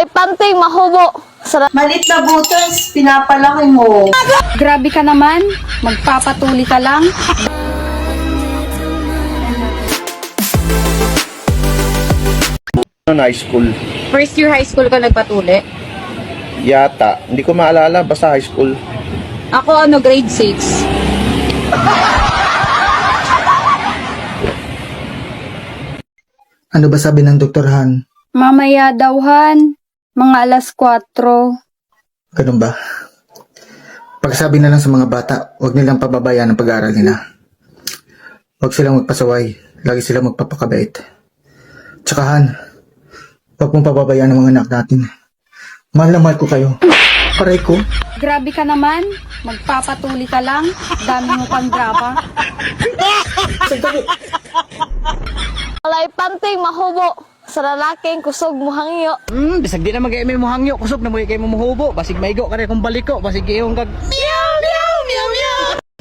Walay panting mahubo. Malit na butas, pinapalaki mo. Grabe ka naman, magpapatuli ka lang. High school. First year high school ka nagpatuli? Yata. Hindi ko maalala. Basta high school. Ako grade 6. Ano ba sabi ng Dr. Han? Mamaya daw, Han. Mga alas 4. Ganun ba? Pagsabi na lang sa mga bata, huwag nilang pababayaan ang pag-aaral nila. Huwag silang magpasaway. Lagi silang magpapakabait. Tsaka Han, huwag mong pababayaan ang mga anak natin. Mahal na mahal ko kayo. Paray ko. Grabe ka naman, magpapatuli ka lang. Dami mo pang drama. Walay panting mahubo. Sa lalaking kusog muhangyo. Bisag di na mag-eme mo hangyo, kusog na mo kay mo muhubo, basig maigo ka rin kung baliko, basig iyong kag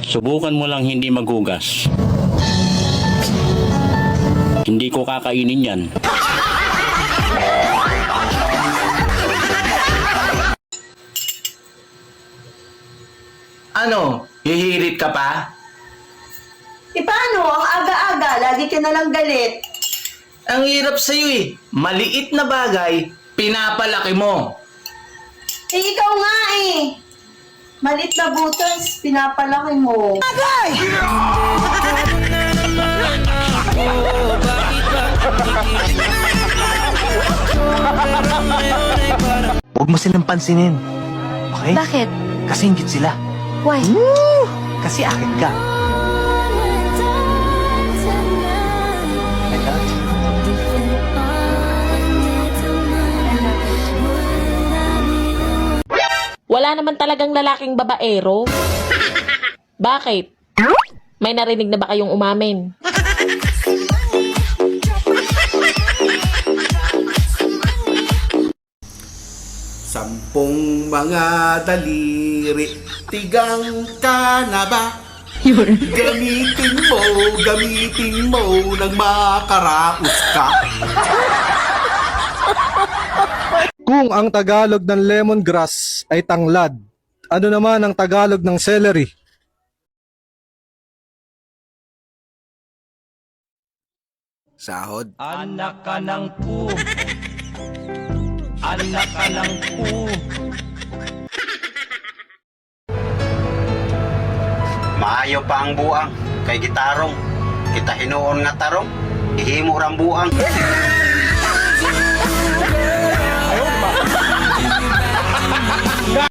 Subukan mo lang hindi maghugas. Hindi ko kakainin yan. Ano? Hihirit ka pa? Paano? Ang aga-aga, lagi ka na lang galit. Ang hirap sa'yo eh. Maliit na bagay, pinapalaki mo. Ikaw nga eh. Malit na butas, pinapalaki mo. Huwag mo silang pansinin. Okay? Bakit? Kasi ingit sila. Why? Kasi akin ka. I love you. Wala naman talagang lalaking babaero. Bakit? May narinig na ba kayong umamin? Sampung mga daliri, tigang ka na ba? Gamitin mo nang makaraos ka. Kung ang Tagalog ng lemongrass ay tanglad, ano naman ang Tagalog ng celery? Sahod. anak ka ng pu. Anak ka ng pu. Maayo pa ang buang, kay gitarong. Kita hinuon nga tarong, ihimo rang buang.